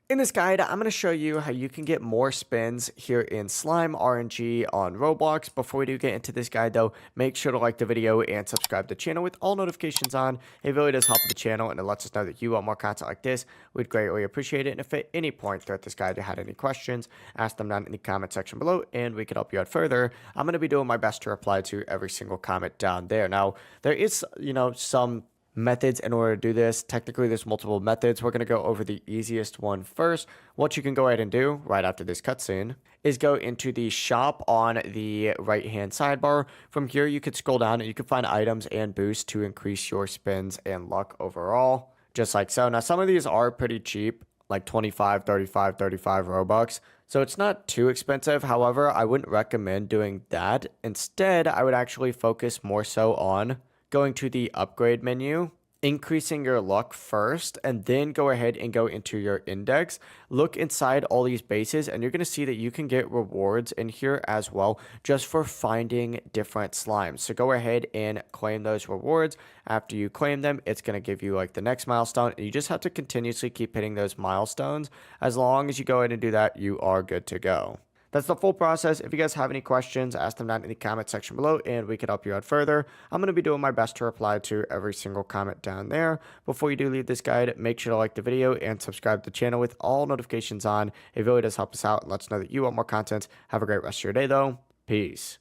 In this guide, I'm going to show you how you can get more spins here in Slime RNG on Roblox. Before we do get into this guide though, make sure to like the video and subscribe to the channel with all notifications on. It really does help the channel and it lets us know that you want more content like this. We'd greatly appreciate it. And if at any point throughout this guide you had any questions, ask them down in the comment section below and we could help you out further. I'm going to be doing my best to reply to every single comment down there. Now, there is, some methods in order to do this. Technically, there's multiple methods. We're going to go over the easiest one first. What you can go ahead and do right after this cutscene is go into the shop on the right hand sidebar. From here, you could scroll down and you can find items and boosts to increase your spins and luck overall, just like so. Now, some of these are pretty cheap, like 25, 35, 35 Robux. So it's not too expensive. However, I wouldn't recommend doing that. Instead, I would actually focus more so on going to the upgrade menu, increasing your luck first, and then go ahead and go into your index. Look inside all these bases, and you're going to see that you can get rewards in here as well just for finding different slimes. So go ahead and claim those rewards. After you claim them, it's going to give you like the next milestone, and you just have to continuously keep hitting those milestones. As long as you go ahead and do that, you are good to go. That's the full process. If you guys have any questions, ask them down in the comment section below and we could help you out further. I'm going to be doing my best to reply to every single comment down there. Before you do leave this guide, make sure to like the video and subscribe to the channel with all notifications on. It really does help us out and lets us know that you want more content. Have a great rest of your day though. Peace.